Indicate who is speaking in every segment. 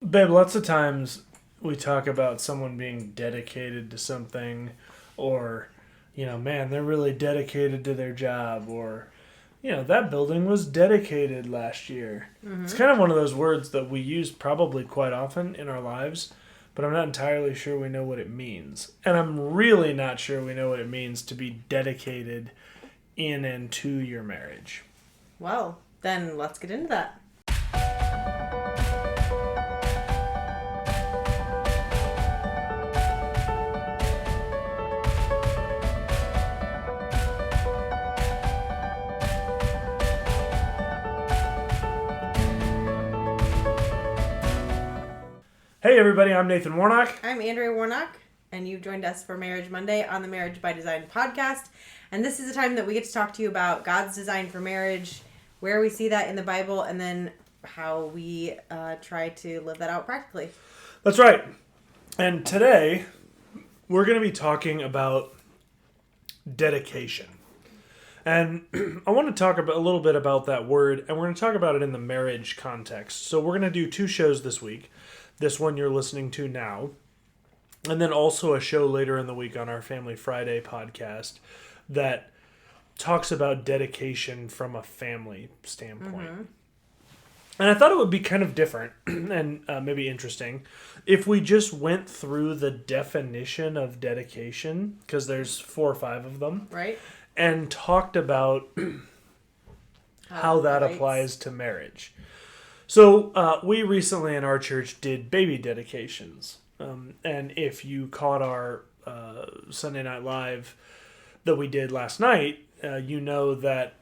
Speaker 1: babe, lots of times we talk about someone being dedicated to something, or, man, they're really dedicated to their job, or, that building was dedicated last year.
Speaker 2: Mm-hmm.
Speaker 1: It's kind of one of those words that we use probably quite often in our lives, but I'm not entirely sure we know what it means. And I'm really not sure we know what it means to be dedicated in and to your marriage.
Speaker 2: Well, then let's get into that.
Speaker 1: Hey everybody, I'm Nathan Warnock.
Speaker 2: I'm Andrea Warnock, and you've joined us for Marriage Monday on the Marriage by Design podcast. And this is a time that we get to talk to you about God's design for marriage, where we see that in the Bible, and then how we try to live that out practically.
Speaker 1: That's right. And today, we're going to be talking about dedication. And I want to talk a little bit about that word, and we're going to talk about it in the marriage context. So we're going to do 2 shows this week. This one you're listening to now, and then also a show later in the week on our Family Friday podcast that talks about dedication from a family standpoint. Mm-hmm. And I thought it would be kind of different and maybe interesting if we just went through the definition of dedication, because there's 4 or 5 of them,
Speaker 2: right?
Speaker 1: And talked about how that applies to marriage. So we recently in our church did baby dedications. And if you caught our Sunday Night Live that we did last night, you know that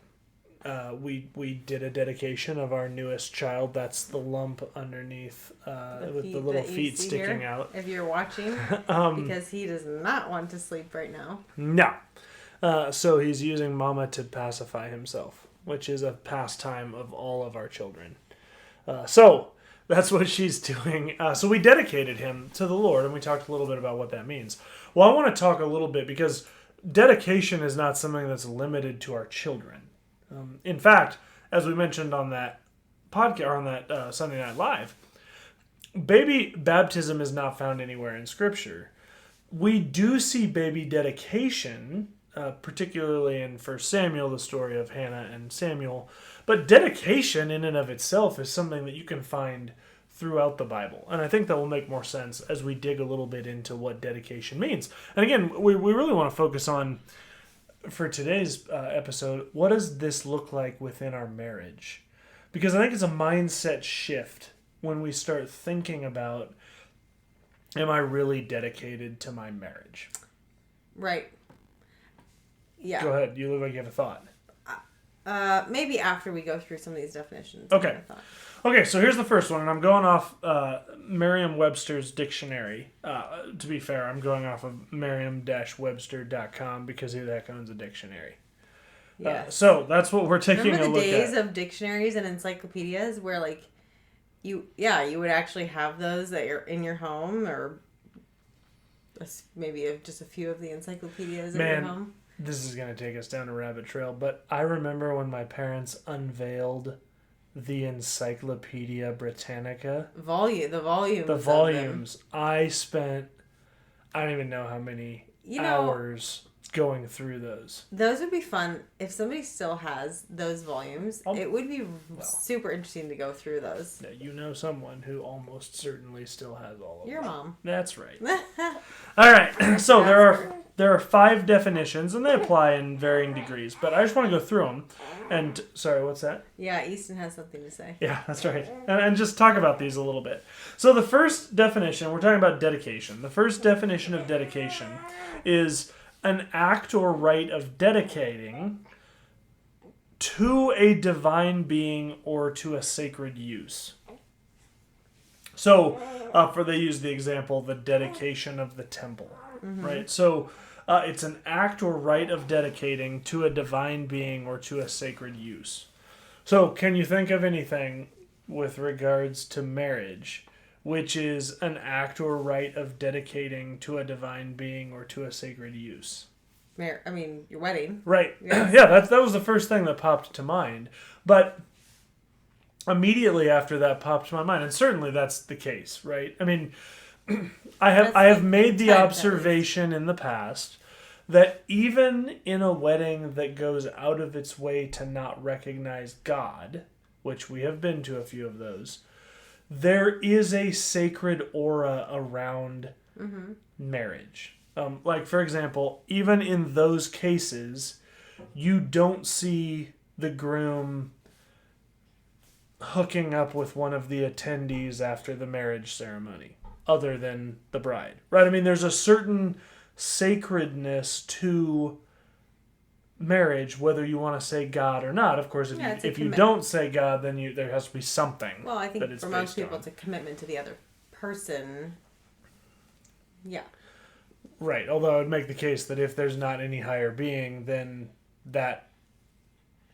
Speaker 1: we did a dedication of our newest child. That's the lump underneath with the little feet sticking out.
Speaker 2: If you're watching, because he does not want to sleep right now.
Speaker 1: No. So he's using mama to pacify himself, which is a pastime of all of our children. So that's what she's doing. So we dedicated him to the Lord, and we talked a little bit about what that means. Well, I want to talk a little bit because dedication is not something that's limited to our children. In fact, as we mentioned on that podcast or on that Sunday Night Live, baby baptism is not found anywhere in Scripture. We do see baby dedication, particularly in 1 Samuel, the story of Hannah and Samuel. But dedication in and of itself is something that you can find throughout the Bible. And I think that will make more sense as we dig a little bit into what dedication means. And again, we really want to focus on, for today's episode, what does this look like within our marriage? Because I think it's a mindset shift when we start thinking about, am I really dedicated to my marriage?
Speaker 2: Right. Yeah.
Speaker 1: Go ahead. You look like you have a thought.
Speaker 2: Maybe after we go through some of these definitions.
Speaker 1: Okay. Okay, so here's the first one, and I'm going off Merriam-Webster's dictionary. To be fair, I'm going off of merriam-webster.com because who the heck owns a dictionary?
Speaker 2: Yes.
Speaker 1: So that's what we're taking a look at.
Speaker 2: Remember the days of dictionaries and encyclopedias where, like, you would actually have those that are in your home, or maybe just a few of the encyclopedias in your home?
Speaker 1: This is going to take us down a rabbit trail, but I remember when my parents unveiled the Encyclopedia Britannica.
Speaker 2: The volumes.
Speaker 1: The volumes. I don't even know how many hours going through those.
Speaker 2: Those would be fun. If somebody still has those volumes, it would be super interesting to go through those.
Speaker 1: Yeah, you know someone who almost certainly still has all of them.
Speaker 2: Your mom.
Speaker 1: That's right. All right. So there are 5 definitions, and they apply in varying degrees. But I just want to go through them. And sorry, what's that?
Speaker 2: Yeah, Easton has something to say.
Speaker 1: Yeah, that's right. And just talk about these a little bit. So the first definition, we're talking about dedication. The first definition of dedication is an act or rite of dedicating to a divine being or to a sacred use. So, they use the example, the dedication of the temple, right? So, it's an act or rite of dedicating to a divine being or to a sacred use. So, can you think of anything with regards to marriage, which is an act or rite of dedicating to a divine being or to a sacred use?
Speaker 2: Your wedding.
Speaker 1: Right.
Speaker 2: Yes.
Speaker 1: Yeah, that was the first thing that popped to mind. But immediately after that popped to my mind, and certainly that's the case, right? I mean, I
Speaker 2: That's
Speaker 1: have
Speaker 2: the
Speaker 1: made the
Speaker 2: intent, at
Speaker 1: observation in the past that even in a wedding that goes out of its way to not recognize God, which we have been to a few of those, there is a sacred aura around marriage. Like, for example, even in those cases, you don't see the groom hooking up with one of the attendees after the marriage ceremony, other than the bride, right? I mean, there's a certain sacredness to marriage, whether you want to say God or not. Of course, if you don't say God, then there has to be something.
Speaker 2: Well, I think
Speaker 1: that it's
Speaker 2: for most people,
Speaker 1: on.
Speaker 2: it's a commitment to the other person. Yeah.
Speaker 1: Right. Although I would make the case that if there's not any higher being, then that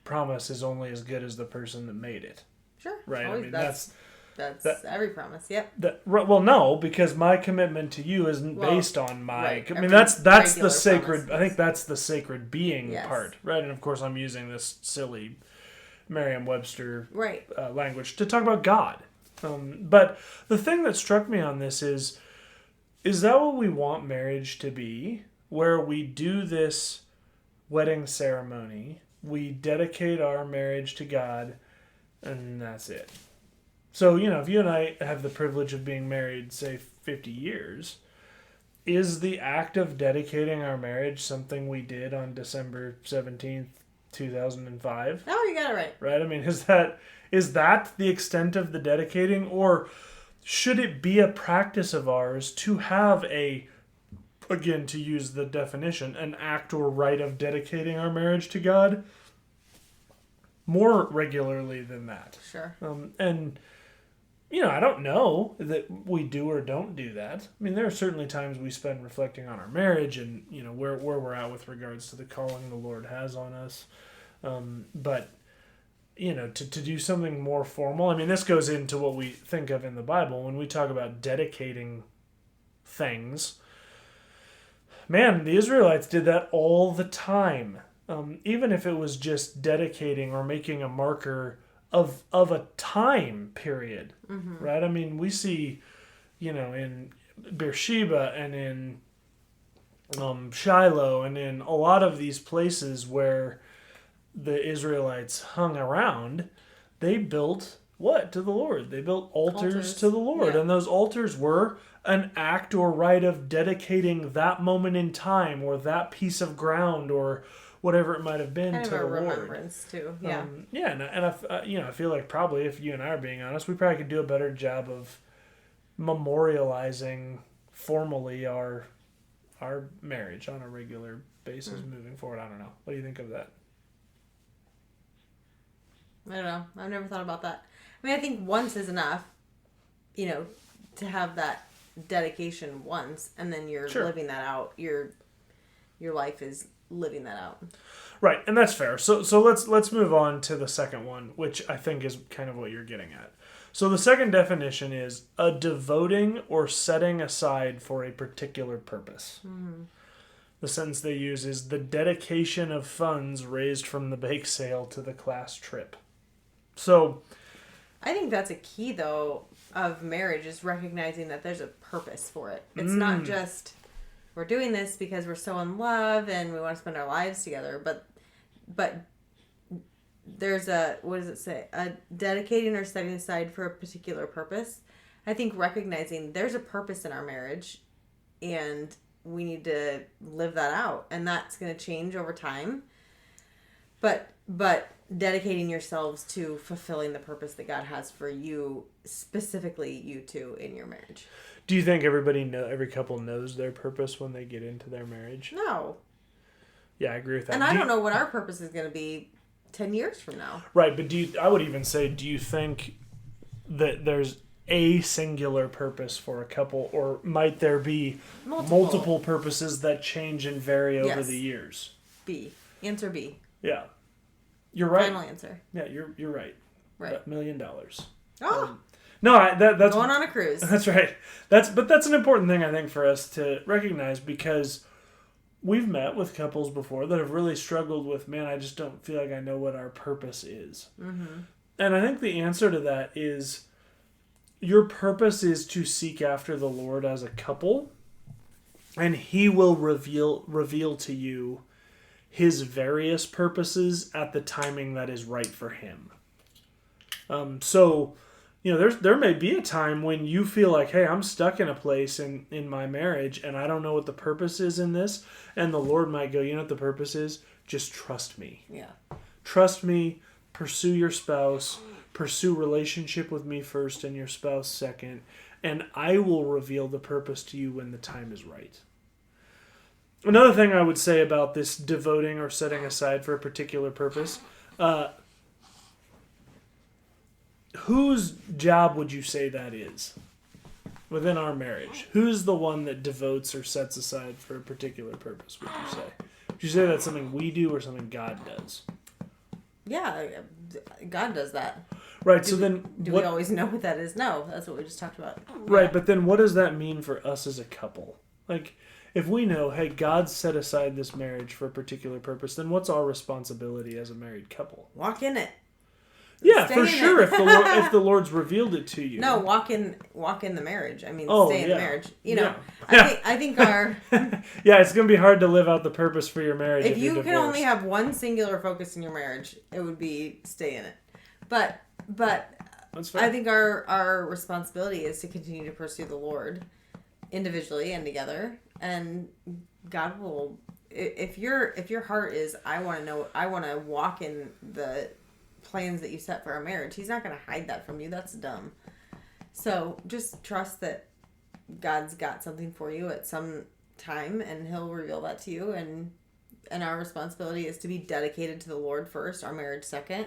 Speaker 1: promise is only as good as the person that made it.
Speaker 2: Sure.
Speaker 1: Right.
Speaker 2: Always,
Speaker 1: I mean,
Speaker 2: that's every promise. Yep.
Speaker 1: Well, no, because my commitment to you isn't based on my.
Speaker 2: Right.
Speaker 1: I mean, that's the sacred.
Speaker 2: Promise,
Speaker 1: I think that's the sacred being
Speaker 2: yes.
Speaker 1: part, right? And of course, I'm using this silly Merriam-Webster
Speaker 2: right.
Speaker 1: Language to talk about God. But the thing that struck me on this is that what we want marriage to be? Where we do this wedding ceremony, we dedicate our marriage to God, and that's it. So, if you and I have the privilege of being married, say, 50 years, is the act of dedicating our marriage something we did on December 17th, 2005?
Speaker 2: Oh, you got it right.
Speaker 1: Right? I mean, is that the extent of the dedicating? Or should it be a practice of ours to have again, to use the definition, an act or rite of dedicating our marriage to God more regularly than that?
Speaker 2: Sure.
Speaker 1: And I don't know that we do or don't do that. I mean, there are certainly times we spend reflecting on our marriage and, where we're at with regards to the calling the Lord has on us. But, to do something more formal, I mean, this goes into what we think of in the Bible when we talk about dedicating things. Man, the Israelites did that all the time. Even if it was just dedicating or making a marker of a time period, right? I mean, we see, in Beersheba and in Shiloh and in a lot of these places where the Israelites hung around, they built what to the Lord? They built altars to the Lord, and those altars were an act or rite of dedicating that moment in time or that piece of ground or whatever it might have been
Speaker 2: kind
Speaker 1: to
Speaker 2: of
Speaker 1: the
Speaker 2: a
Speaker 1: Lord.
Speaker 2: remembrance too. Yeah.
Speaker 1: I feel like probably if you and I are being honest, we probably could do a better job of memorializing formally our marriage on a regular basis moving forward. I don't know. What do you think of that?
Speaker 2: I don't know. I've never thought about that. I mean, I think once is enough, to have that dedication once, and then you're living that out. Your life is living that out. Right,
Speaker 1: and that's fair. So let's move on to the second one, which I think is kind of what you're getting at. So the second definition is a devoting or setting aside for a particular purpose. Mm-hmm. The sentence they use is the dedication of funds raised from the bake sale to the class trip. So
Speaker 2: I think that's a key, though, of marriage, is recognizing that there's a purpose for it. It's not just we're doing this because we're so in love and we want to spend our lives together, but there's what does it say? A dedicating or setting aside for a particular purpose. I think recognizing there's a purpose in our marriage and we need to live that out, and that's going to change over time. But dedicating yourselves to fulfilling the purpose that God has for you, specifically you two, in your marriage.
Speaker 1: Do you think every couple knows their purpose when they get into their marriage?
Speaker 2: No.
Speaker 1: Yeah, I agree with that.
Speaker 2: And I don't know what our purpose is going to be 10 years from now.
Speaker 1: Right, but I would even say, do you think that there's a singular purpose for a couple, or might there be multiple purposes that change and vary over the years?
Speaker 2: B. Answer B.
Speaker 1: Yeah. You're right.
Speaker 2: Final answer.
Speaker 1: Yeah, you're right.
Speaker 2: Right.
Speaker 1: $1 million.
Speaker 2: Oh.
Speaker 1: No, that's
Speaker 2: going on a cruise.
Speaker 1: That's right. That's an important thing, I think, for us to recognize, because we've met with couples before that have really struggled with, man, I just don't feel like I know what our purpose is. Mm-hmm. And I think the answer to that is your purpose is to seek after the Lord as a couple, and He will reveal to you His various purposes at the timing that is right for Him. So, there may be a time when you feel like, hey, I'm stuck in a place in my marriage, and I don't know what the purpose is in this, and the Lord might go, you know what the purpose is? Just trust me.
Speaker 2: Yeah.
Speaker 1: Trust me, pursue your spouse, pursue relationship with me first and your spouse second, and I will reveal the purpose to you when the time is right. Another thing I would say about this devoting or setting aside for a particular purpose, whose job would you say that is within our marriage? Who's the one that devotes or sets aside for a particular purpose, would you say? Would you say that's something we do or something God does?
Speaker 2: Yeah, God does that.
Speaker 1: Right,
Speaker 2: Do we always know what that is? No, that's what we just talked about.
Speaker 1: Right, but then what does that mean for us as a couple? Like, if we know, hey, God set aside this marriage for a particular purpose, then what's our responsibility as a married couple?
Speaker 2: Walk in it.
Speaker 1: Yeah,
Speaker 2: Stay
Speaker 1: for
Speaker 2: in
Speaker 1: sure.
Speaker 2: it.
Speaker 1: If the Lord's revealed it to you.
Speaker 2: No, walk in the marriage. I mean, stay in the marriage.
Speaker 1: Yeah.
Speaker 2: I think our
Speaker 1: yeah, it's gonna be hard to live out the purpose for your marriage
Speaker 2: if
Speaker 1: you're
Speaker 2: you can
Speaker 1: divorced.
Speaker 2: only have one singular focus in your marriage, it would be stay in it. But
Speaker 1: That's fair.
Speaker 2: I think our responsibility is to continue to pursue the Lord individually and together, and God will. If your heart is, I want to walk in the plans that you set for our marriage, He's not going to hide that from you. That's dumb. So just trust that God's got something for you at some time, and He'll reveal that to you. And our responsibility is to be dedicated to the Lord first, our marriage second,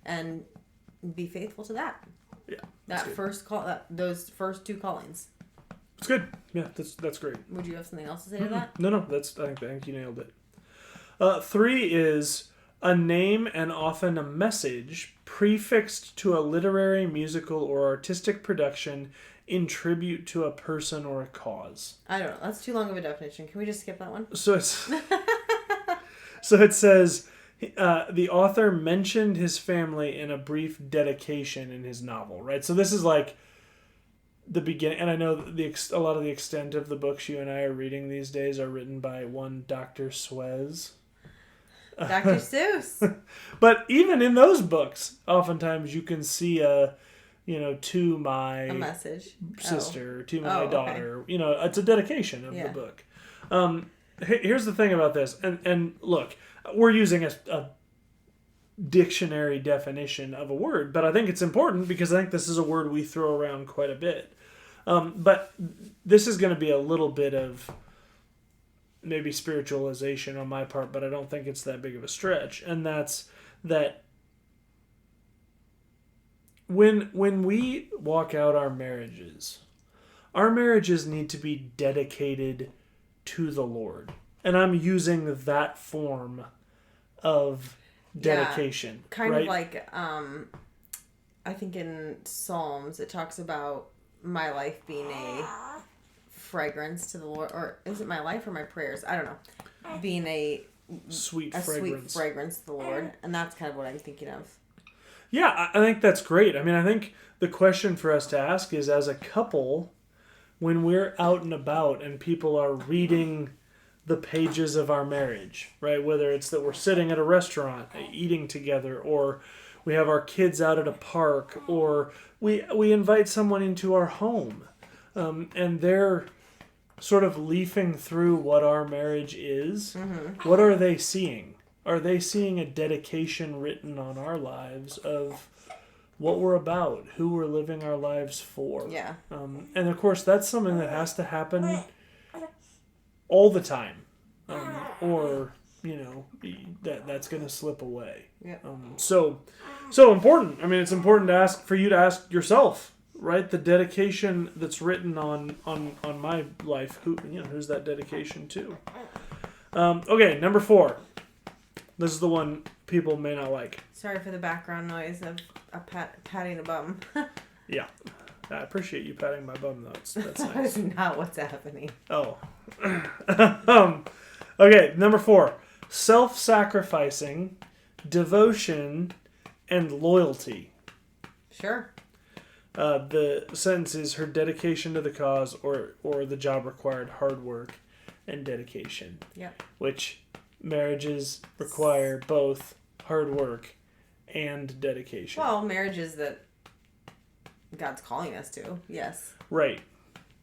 Speaker 2: and be faithful to that.
Speaker 1: Yeah,
Speaker 2: That first call, those first two callings.
Speaker 1: it's good. Yeah, that's great.
Speaker 2: Would you have something else to say to that?
Speaker 1: No, I think you nailed it. 3 is a name and often a message prefixed to a literary, musical, or artistic production in tribute to a person or a cause.
Speaker 2: I don't know. That's too long of a definition. Can we just skip that one?
Speaker 1: So it says the author mentioned his family in a brief dedication in his novel, right? So this is like the beginning, and I know a lot of the extent of the books you and I are reading these days are written by one Dr. Suez.
Speaker 2: Dr. Seuss.
Speaker 1: But even in those books, oftentimes you can see to my
Speaker 2: A message.
Speaker 1: sister, to my
Speaker 2: okay.
Speaker 1: daughter. It's a dedication of the book. Here's the thing about this, and look, we're using a dictionary definition of a word, but I think it's important because I think this is a word we throw around quite a bit. But this is going to be a little bit of maybe spiritualization on my part, but I don't think it's that big of a stretch. And that's that when we walk out our marriages need to be dedicated to the Lord. And I'm using that form of dedication.
Speaker 2: Yeah, kind
Speaker 1: right?
Speaker 2: of like, I think in Psalms it talks about my life being a fragrance to the Lord, or is it my life or my prayers? I don't know. Being a
Speaker 1: sweet
Speaker 2: fragrance to the Lord, and that's kind of what I'm thinking of.
Speaker 1: Yeah, I think that's great. I mean, I think the question for us to ask is, as a couple, when we're out and about and people are reading the pages of our marriage, right? Whether it's that we're sitting at a restaurant eating together, or we have our kids out at a park, or we invite someone into our home, and they're sort of leafing through what our marriage is. Mm-hmm. What are they seeing? Are they seeing a dedication written on our lives of what we're about, who we're living our lives for?
Speaker 2: Yeah.
Speaker 1: And of course, that's something that has to happen all the time, or that's going to slip away.
Speaker 2: Yeah.
Speaker 1: So important. I mean, it's important for you to ask yourself, right? The dedication that's written on my life. Who's that dedication to? Okay, number 4. This is the one people may not like.
Speaker 2: Sorry for the background noise of a patting a bum.
Speaker 1: Yeah. I appreciate you patting my bum, though. That's nice.
Speaker 2: That's not what's happening.
Speaker 1: Oh. Okay, number 4. Self-sacrificing, devotion, and loyalty.
Speaker 2: Sure.
Speaker 1: The sentence is her dedication to the cause or the job required hard work and dedication.
Speaker 2: Yep.
Speaker 1: Which marriages require both hard work and dedication.
Speaker 2: Well, marriages that God's calling us to. Yes.
Speaker 1: Right.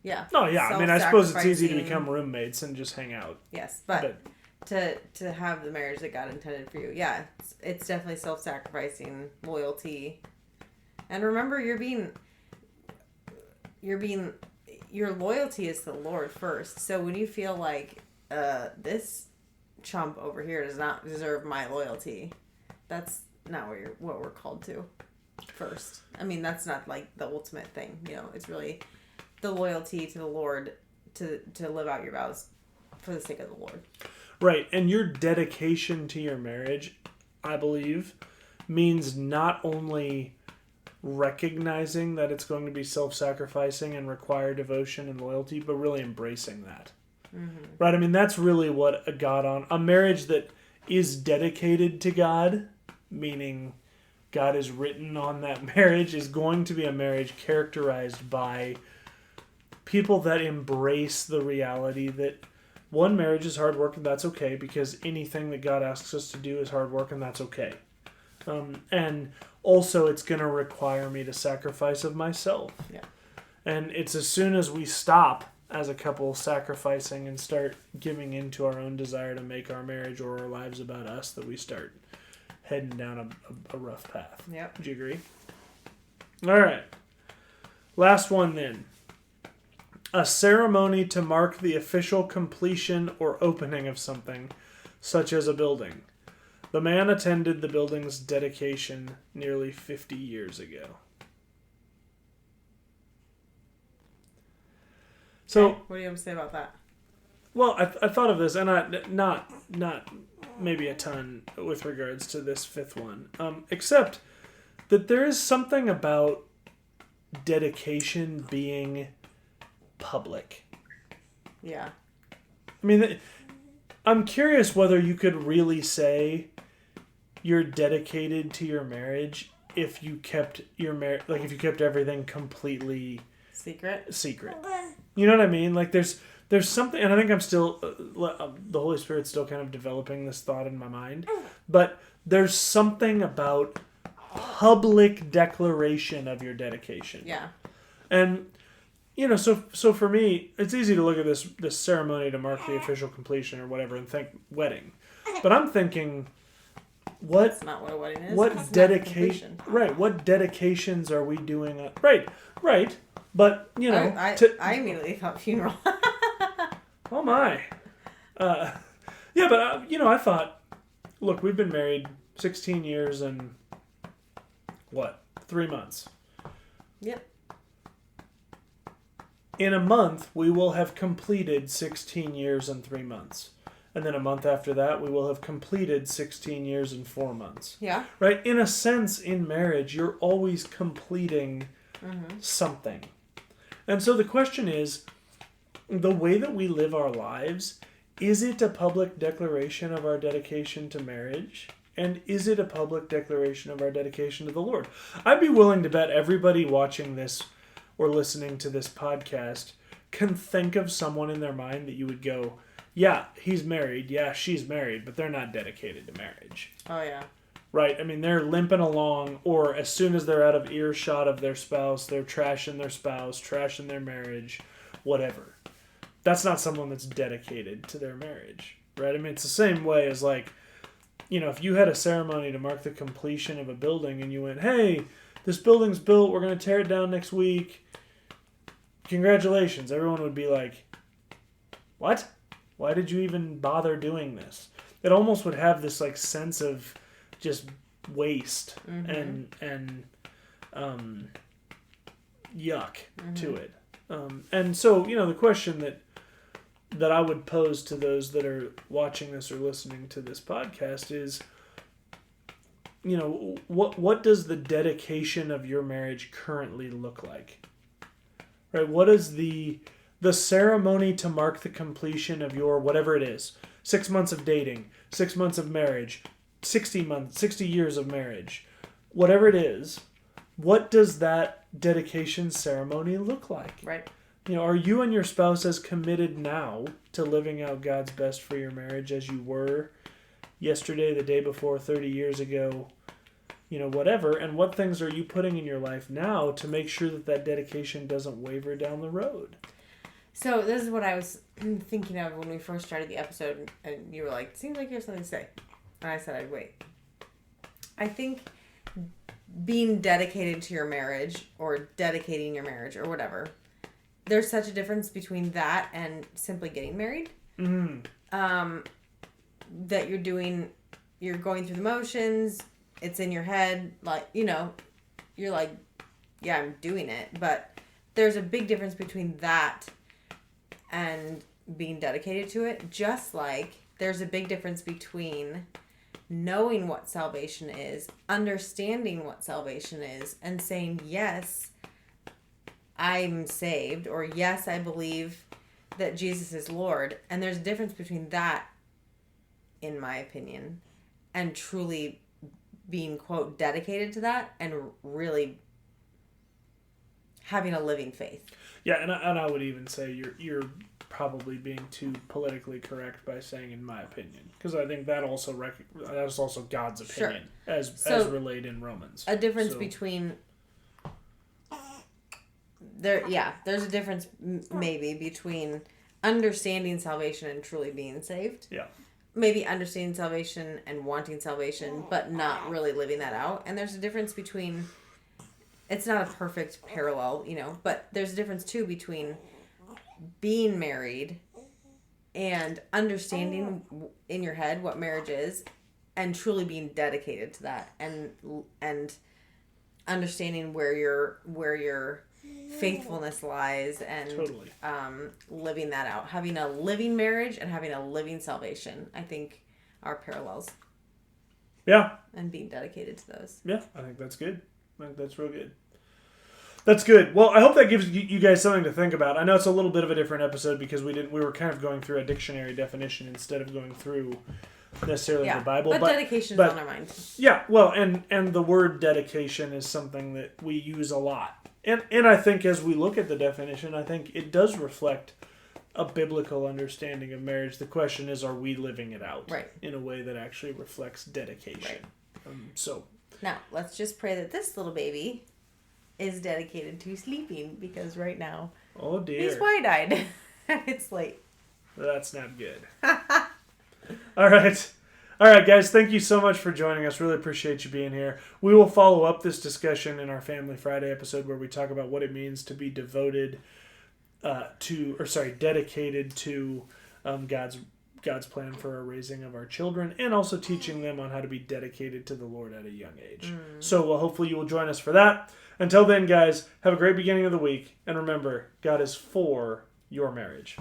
Speaker 2: Yeah.
Speaker 1: Oh, yeah. I mean, I suppose it's easy to become roommates and just hang out.
Speaker 2: Yes, but to have the marriage that God intended for you, yeah, it's definitely self-sacrificing, loyalty, and remember, your loyalty is to the Lord first. So when you feel like this chump over here does not deserve my loyalty, that's not what we're called to first. I mean, that's not like the ultimate thing. You know, it's really the loyalty to the Lord to live out your vows for the sake of the Lord.
Speaker 1: Right. And your dedication to your marriage, I believe, means not only recognizing that it's going to be self-sacrificing and require devotion and loyalty, but really embracing that. Mm-hmm. Right? I mean, that's really what a marriage that is dedicated to God, meaning God is written on that marriage, is going to be a marriage characterized by people that embrace the reality that one, marriage is hard work and that's okay, because anything that God asks us to do is hard work and that's okay. And also it's going to require me to sacrifice of myself.
Speaker 2: Yeah.
Speaker 1: And it's as soon as we stop as a couple sacrificing and start giving into our own desire to make our marriage or our lives about us that we start heading down a rough path.
Speaker 2: Yep.
Speaker 1: Would you agree? All right. Last one then. A ceremony to mark the official completion or opening of something, such as a building. The man attended the building's dedication nearly 50 years ago. So,
Speaker 2: okay. What do you have to say about that?
Speaker 1: Well, I thought of this, and not maybe a ton with regards to this fifth one, except that there is something about dedication being public.
Speaker 2: Yeah.
Speaker 1: I mean, I'm curious whether you could really say you're dedicated to your marriage if you kept your if you kept everything completely
Speaker 2: secret.
Speaker 1: You know what I mean? Like there's something, and I think I'm still the Holy Spirit's still kind of developing this thought in my mind, but there's something about public declaration of your dedication.
Speaker 2: Yeah.
Speaker 1: And you know, so for me, it's easy to look at this ceremony to mark the official completion or whatever and think wedding. But I'm thinking,
Speaker 2: that's not what a wedding is.
Speaker 1: What dedication? Right. What dedications are we doing? Right. But you know,
Speaker 2: I immediately thought funeral.
Speaker 1: Oh my. Yeah, but you know, I thought, look, we've been married 16 years and 3 months.
Speaker 2: Yep.
Speaker 1: In a month, we will have completed 16 years and 3 months. And then a month after that, we will have completed 16 years and 4 months.
Speaker 2: Yeah.
Speaker 1: Right? In a sense, in marriage, you're always completing something. And so the question is, the way that we live our lives, is it a public declaration of our dedication to marriage? And is it a public declaration of our dedication to the Lord? I'd be willing to bet everybody watching this or listening to this podcast can think of someone in their mind that you would go, yeah, he's married, yeah, she's married, but they're not dedicated to marriage.
Speaker 2: Oh, yeah.
Speaker 1: Right? I mean, they're limping along, or as soon as they're out of earshot of their spouse, they're trashing their spouse, trashing their marriage, whatever. That's not someone that's dedicated to their marriage, right? I mean, it's the same way as like, you know, if you had a ceremony to mark the completion of a building and you went, hey, this building's built, we're going to tear it down next week. Congratulations. Everyone would be like, what? Why did you even bother doing this? It almost would have this like sense of just waste and yuck to it. And so, you know, the question that I would pose to those that are watching this or listening to this podcast is, you know, what does the dedication of your marriage currently look like? Right? What is the ceremony to mark the completion of your whatever it is? 6 months of dating, 6 months of marriage, 60 years of marriage, whatever it is. what does that dedication ceremony look like?
Speaker 2: Right.
Speaker 1: Are you and your spouse as committed now to living out God's best for your marriage as you were yesterday, the day before, 30 years ago, whatever? And what things are you putting in your life now to make sure that dedication doesn't waver down the road?
Speaker 2: So this is what I was thinking of when we first started the episode, and you were like, seems like you have something to say. And I said I'd wait. I think being dedicated to your marriage or dedicating your marriage or whatever, there's such a difference between that and simply getting married.
Speaker 1: Mm-hmm.
Speaker 2: That you're going through the motions, it's in your head, like, you're like, yeah, I'm doing it. But there's a big difference between that and being dedicated to it, just like there's a big difference between knowing what salvation is, understanding what salvation is, and saying, yes, I'm saved, or yes, I believe that Jesus is Lord. And there's a difference between that, in my opinion, and truly being, quote, dedicated to that and really having a living faith.
Speaker 1: Yeah, and I would even say you're probably being too politically correct by saying, in my opinion, because I think that's also God's opinion, sure, as relayed in Romans.
Speaker 2: A difference between there's a difference maybe between understanding salvation and truly being saved.
Speaker 1: Yeah.
Speaker 2: Maybe understanding salvation and wanting salvation, but not really living that out. And there's a difference between, it's not a perfect parallel, but there's a difference too between being married and understanding in your head what marriage is and truly being dedicated to that and understanding where your faithfulness lies and
Speaker 1: totally.
Speaker 2: Living that out. Having a living marriage and having a living salvation, I think, are parallels.
Speaker 1: Yeah.
Speaker 2: And being dedicated to those.
Speaker 1: Yeah, I think that's good. I think that's real good. That's good. Well, I hope that gives you guys something to think about. I know it's a little bit of a different episode because we were kind of going through a dictionary definition instead of going through necessarily the Bible.
Speaker 2: But dedication is on our mind.
Speaker 1: Yeah, well, and the word dedication is something that we use a lot. And I think as we look at the definition, I think it does reflect a biblical understanding of marriage. The question is, are we living it out in a way that actually reflects dedication? Right.
Speaker 2: Now, let's just pray that this little baby is dedicated to sleeping, because right now,
Speaker 1: oh dear,
Speaker 2: he's wide-eyed. It's late.
Speaker 1: That's not good. All right, guys, thank you so much for joining us. Really appreciate you being here. We will follow up this discussion in our Family Friday episode where we talk about what it means to be dedicated to God's plan for our raising of our children, and also teaching them on how to be dedicated to the Lord at a young age. So hopefully you will join us for that. Until then, guys, have a great beginning of the week, and remember, God is for your marriage.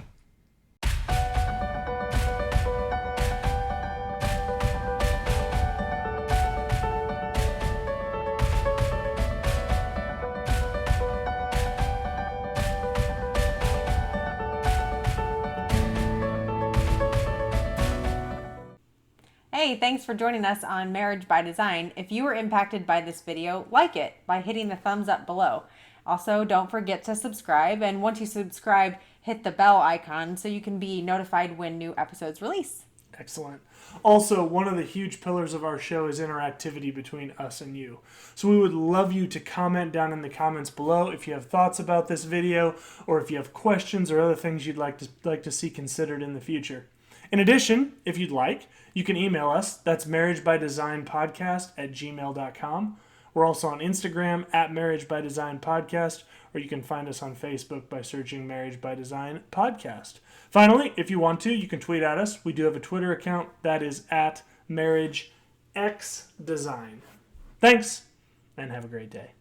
Speaker 2: Hey, thanks for joining us on Marriage by Design. If you were impacted by this video, like it by hitting the thumbs up below. Also, don't forget to subscribe, and once you subscribe, hit the bell icon so you can be notified when new episodes release.
Speaker 1: Excellent. Also, one of the huge pillars of our show is interactivity between us and you. So we would love you to comment down in the comments below if you have thoughts about this video, or if you have questions or other things you'd like to see considered in the future. In addition, if you'd like, you can email us. That's marriagebydesignpodcast@gmail.com. We're also on Instagram @marriagebydesignpodcast, or you can find us on Facebook by searching Marriage by Design Podcast. Finally, if you want to, you can tweet at us. We do have a Twitter account that is @MarriageXDesign. Thanks, and have a great day.